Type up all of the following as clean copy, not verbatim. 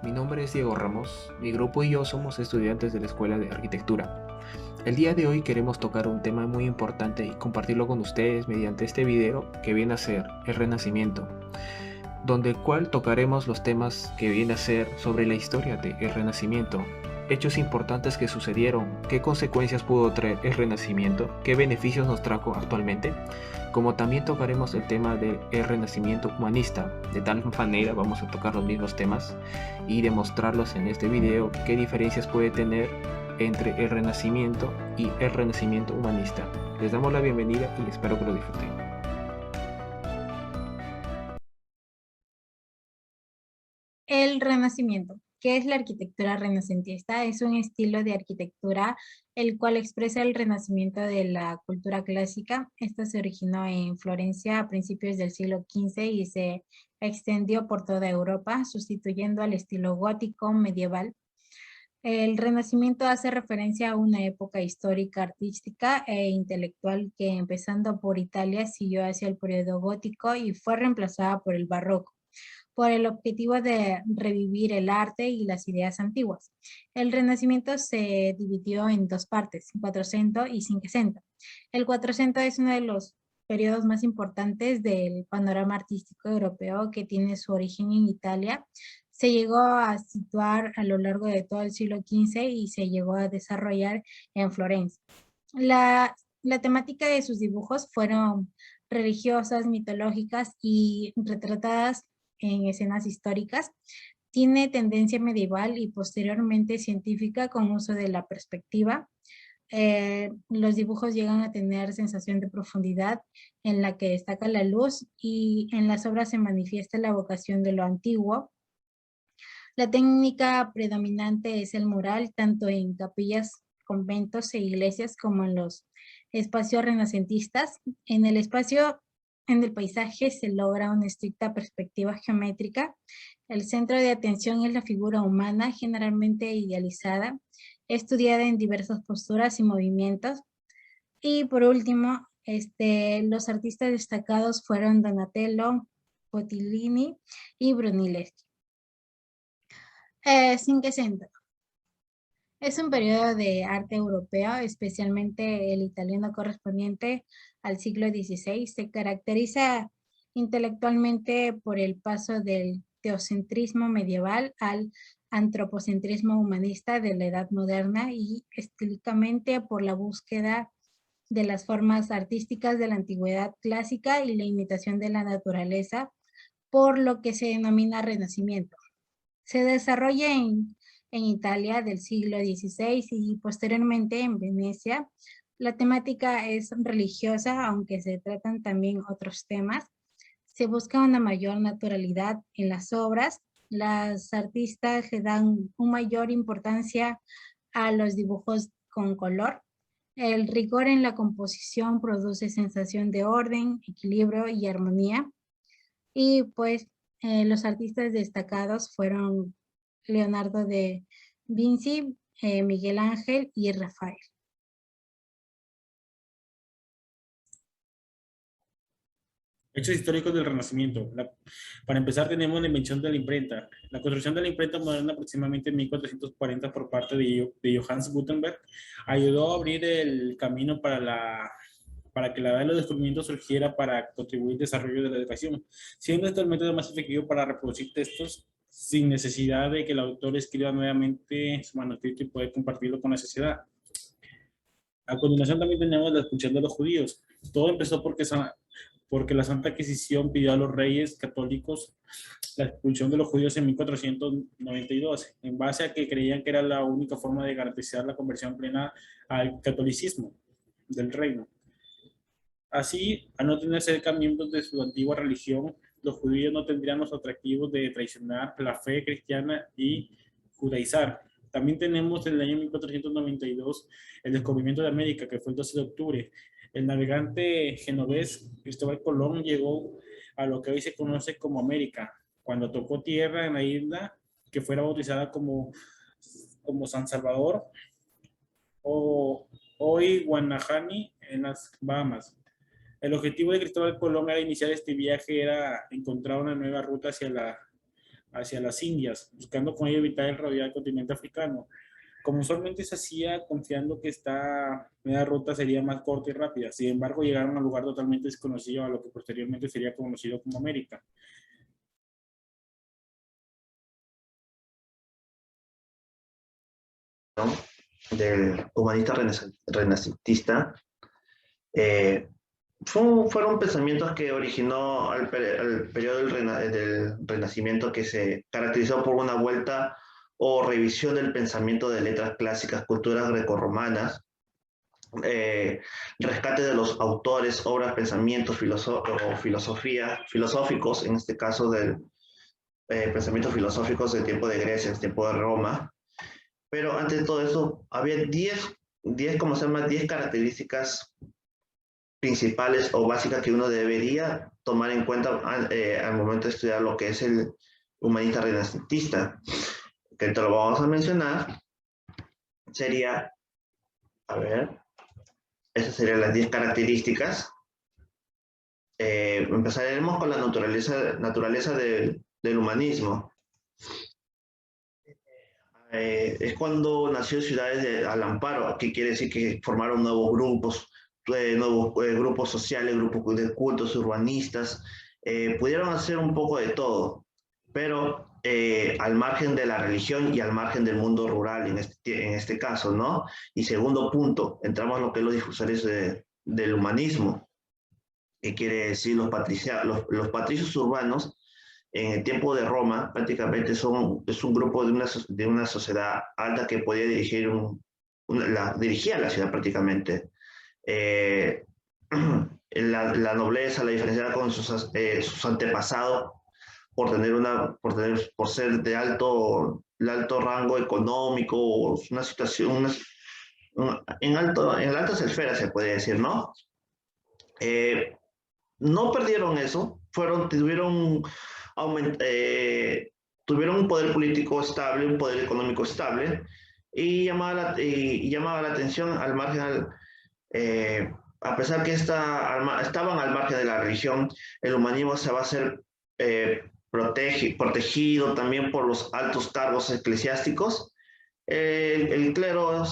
mi nombre es Diego Ramos, mi grupo y yo somos estudiantes de la Escuela de Arquitectura. El día de hoy queremos tocar un tema muy importante y compartirlo con ustedes mediante este video que viene a ser el Renacimiento, donde el cual tocaremos los temas que viene a ser sobre la historia del Renacimiento, hechos importantes que sucedieron, qué consecuencias pudo traer el Renacimiento, qué beneficios nos trajo actualmente, como también tocaremos el tema del Renacimiento humanista. De tal manera vamos a tocar los mismos temas y demostrarlos en este video qué diferencias puede tener entre el Renacimiento y el Renacimiento humanista. Les damos la bienvenida y espero que lo disfruten. El Renacimiento. ¿Qué es la arquitectura renacentista? Es un estilo de arquitectura el cual expresa el renacimiento de la cultura clásica. Esta se originó en Florencia a principios del siglo XV y se extendió por toda Europa, sustituyendo al estilo gótico medieval. El Renacimiento hace referencia a una época histórica, artística e intelectual que, empezando por Italia, siguió hacia el periodo gótico y fue reemplazada por el barroco, por el objetivo de revivir el arte y las ideas antiguas. El Renacimiento se dividió en dos partes, 400 y 500. El 400 es uno de los periodos más importantes del panorama artístico europeo, que tiene su origen en Italia. Se llegó a situar a lo largo de todo el siglo XV y se llegó a desarrollar en Florencia. La temática de sus dibujos fueron religiosas, mitológicas y retratadas en escenas históricas. Tiene tendencia medieval y posteriormente científica con uso de la perspectiva. Los dibujos llegan a tener sensación de profundidad en la que destaca la luz, y en las obras se manifiesta la vocación de lo antiguo. La técnica predominante es el mural, tanto en capillas, conventos e iglesias como en los espacios renacentistas. En el paisaje se logra una estricta perspectiva geométrica. El centro de atención es la figura humana, generalmente idealizada, estudiada en diversas posturas y movimientos. Y por último, los artistas destacados fueron Donatello, Botticelli y Brunelleschi. 560. Es un periodo de arte europeo, especialmente el italiano correspondiente al siglo XVI. Se caracteriza intelectualmente por el paso del teocentrismo medieval al antropocentrismo humanista de la Edad Moderna, y estilísticamente por la búsqueda de las formas artísticas de la antigüedad clásica y la imitación de la naturaleza, por lo que se denomina Renacimiento. Se desarrolla en Italia del siglo XVI y posteriormente en Venecia. La temática es religiosa, aunque se tratan también otros temas. Se busca una mayor naturalidad en las obras. Las artistas le dan una mayor importancia a los dibujos con color. El rigor en la composición produce sensación de orden, equilibrio y armonía. Y pues los artistas destacados fueron Leonardo da Vinci, Miguel Ángel y Rafael. Hechos históricos del Renacimiento. Para empezar, tenemos la invención de la imprenta. La construcción de la imprenta moderna, aproximadamente en 1440, por parte de Johannes Gutenberg, ayudó a abrir el camino para que la edad de los descubrimientos surgiera para contribuir al desarrollo de la educación, siendo este el método más efectivo para reproducir textos sin necesidad de que el autor escriba nuevamente su manuscrito y poder compartirlo con la sociedad. A continuación también tenemos la expulsión de los judíos. Todo empezó porque la Santa Inquisición pidió a los reyes católicos la expulsión de los judíos en 1492, en base a que creían que era la única forma de garantizar la conversión plena al catolicismo del reino. Así, al no tener cerca miembros de su antigua religión, los judíos no tendrían los atractivos de traicionar la fe cristiana y judaizar. También tenemos en el año 1492 el descubrimiento de América, que fue el 12 de octubre. El navegante genovés Cristóbal Colón llegó a lo que hoy se conoce como América, cuando tocó tierra en la isla que fuera bautizada como San Salvador o hoy Guanahani, en las Bahamas. El objetivo de Cristóbal Colón al iniciar este viaje era encontrar una nueva ruta hacia las Indias, buscando con ello evitar el rodear el continente africano. Como usualmente se hacía, confiando que esta nueva ruta sería más corta y rápida. Sin embargo, llegaron a un lugar totalmente desconocido, a lo que posteriormente sería conocido como América. Del humanista renacentista, eh, fueron pensamientos que originó al periodo del Renacimiento, que se caracterizó por una vuelta o revisión del pensamiento de letras clásicas, culturas grecorromanas, rescate de los autores, obras, pensamientos, filosóficos, en este caso del pensamientos filosóficos del tiempo de Grecia, del tiempo de Roma. Pero antes de todo eso, había 10 características principales o básicas que uno debería tomar en cuenta al momento de estudiar lo que es el humanista renacentista, que te lo vamos a mencionar. Sería, a ver, esas serían las 10 características. Empezaremos con la naturaleza del humanismo. Es cuando nació Ciudades al Amparo, que quiere decir que formaron nuevos grupos sociales, grupos de cultos urbanistas, pudieron hacer un poco de todo, pero al margen de la religión y al margen del mundo rural en este caso, ¿no? Y segundo punto, entramos en lo que es los difusores del humanismo, que quiere decir los patricios urbanos. En el tiempo de Roma, prácticamente es un grupo de una sociedad alta que podía dirigía la ciudad prácticamente. La nobleza la diferenciaba con sus antepasados por ser de alto rango económico, una situación, en la alta esfera se puede decir, ¿no? No perdieron eso, tuvieron un poder político estable, un poder económico estable, y llamaba la atención al margen, a pesar que estaban al margen de la religión, el humanismo se va a ser protegido también por los altos cargos eclesiásticos, el clero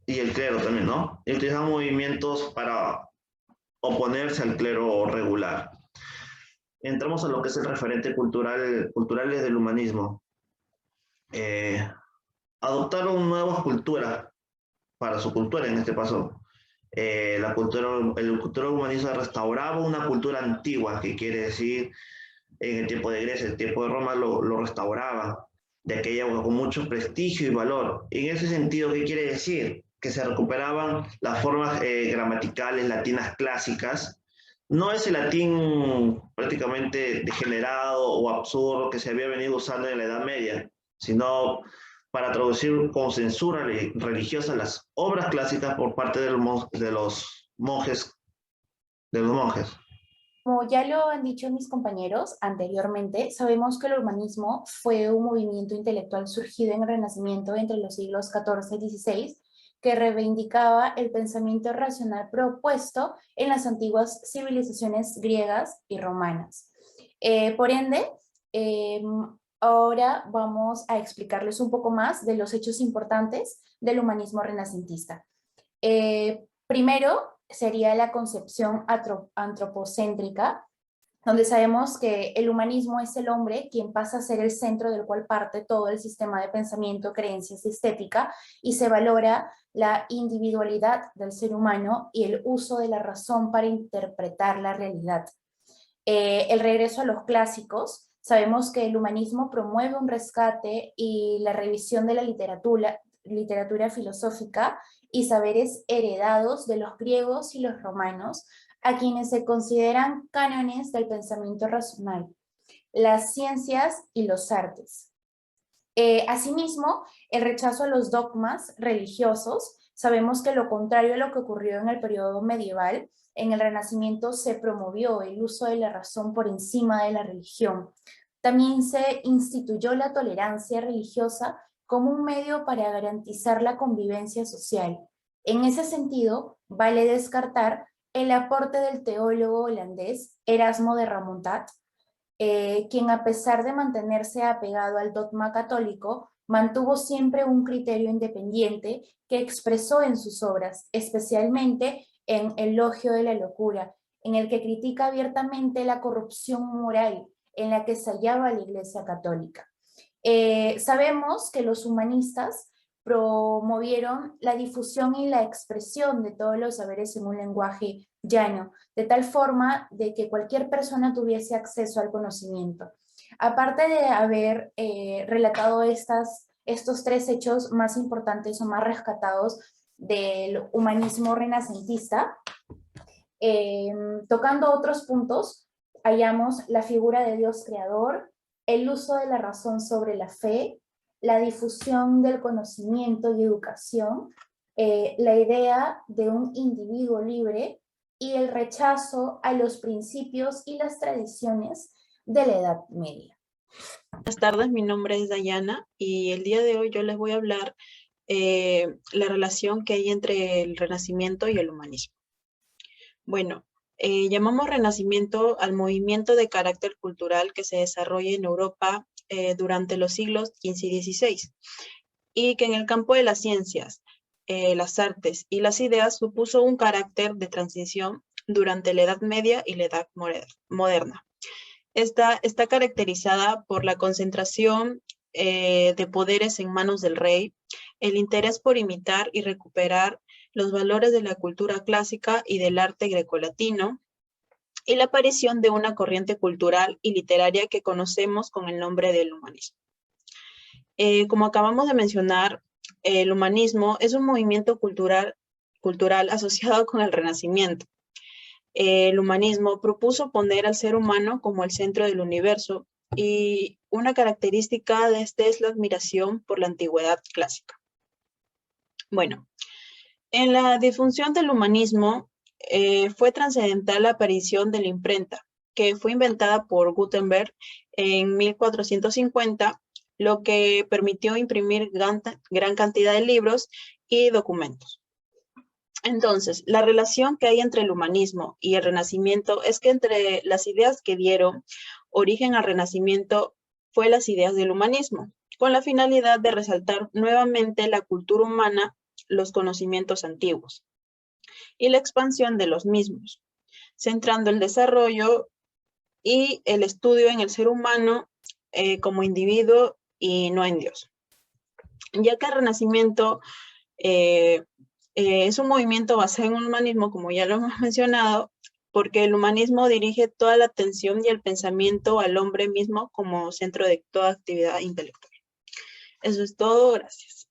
y el clero también, ¿no? Y utilizan movimientos para oponerse al clero regular. Entramos a lo que es el referente culturales del humanismo. Adoptaron nuevas culturas para su cultura, en este caso. El cultura humanista restauraba una cultura antigua, que quiere decir, en el tiempo de Grecia, el tiempo de Roma, lo restauraba, de aquella con mucho prestigio y valor. En ese sentido, ¿qué quiere decir? Que se recuperaban las formas gramaticales latinas clásicas. No es el latín prácticamente degenerado o absurdo que se había venido usando en la Edad Media, sino para traducir con censura religiosa las obras clásicas por parte de los monjes. Como ya lo han dicho mis compañeros anteriormente, sabemos que el urbanismo fue un movimiento intelectual surgido en el Renacimiento entre los siglos XIV y XVI, que reivindicaba el pensamiento racional propuesto en las antiguas civilizaciones griegas y romanas. Por ende, ahora vamos a explicarles un poco más de los hechos importantes del humanismo renacentista. Primero sería la concepción antropocéntrica, donde sabemos que el humanismo es el hombre quien pasa a ser el centro del cual parte todo el sistema de pensamiento, creencias y estética, y se valora la individualidad del ser humano y el uso de la razón para interpretar la realidad. El regreso a los clásicos, sabemos que el humanismo promueve un rescate y la revisión de la literatura filosófica y saberes heredados de los griegos y los romanos, a quienes se consideran cánones del pensamiento racional, las ciencias y los artes. Asimismo, el rechazo a los dogmas religiosos, sabemos que lo contrario a lo que ocurrió en el periodo medieval, en el Renacimiento se promovió el uso de la razón por encima de la religión. También se instituyó la tolerancia religiosa como un medio para garantizar la convivencia social. En ese sentido, vale descartar el aporte del teólogo holandés Erasmo de Romontat, quien a pesar de mantenerse apegado al dogma católico, mantuvo siempre un criterio independiente que expresó en sus obras, especialmente en Elogio de la locura, en el que critica abiertamente la corrupción moral en la que se hallaba la Iglesia Católica. Sabemos que los humanistas promovieron la difusión y la expresión de todos los saberes en un lenguaje llano, de tal forma de que cualquier persona tuviese acceso al conocimiento. Aparte de haber relatado estos tres hechos más importantes o más rescatados del humanismo renacentista, tocando otros puntos, hallamos la figura de Dios creador, el uso de la razón sobre la fe, la difusión del conocimiento y educación, la idea de un individuo libre y el rechazo a los principios y las tradiciones de la Edad Media. Buenas tardes, mi nombre es Dayana y el día de hoy yo les voy a hablar la relación que hay entre el Renacimiento y el humanismo. Bueno, llamamos Renacimiento al movimiento de carácter cultural que se desarrolla en Europa durante los siglos XV y XVI y que en el campo de las ciencias, las artes y las ideas supuso un carácter de transición durante la Edad Media y la Edad Moderna. Está caracterizada por la concentración de poderes en manos del rey, el interés por imitar y recuperar los valores de la cultura clásica y del arte grecolatino, y la aparición de una corriente cultural y literaria que conocemos con el nombre del humanismo. Como acabamos de mencionar, el humanismo es un movimiento cultural asociado con el Renacimiento. El humanismo propuso poner al ser humano como el centro del universo y una característica de este es la admiración por la antigüedad clásica. Bueno, en la difusión del humanismo fue trascendental la aparición de la imprenta, que fue inventada por Gutenberg en 1450, lo que permitió imprimir gran cantidad de libros y documentos. Entonces, la relación que hay entre el humanismo y el Renacimiento es que entre las ideas que dieron origen al Renacimiento fue las ideas del humanismo, con la finalidad de resaltar nuevamente la cultura humana, los conocimientos antiguos y la expansión de los mismos, centrando el desarrollo y el estudio en el ser humano como individuo y no en Dios. Ya que el Renacimiento es un movimiento basado en un humanismo, como ya lo hemos mencionado, porque el humanismo dirige toda la atención y el pensamiento al hombre mismo como centro de toda actividad intelectual. Eso es todo, gracias.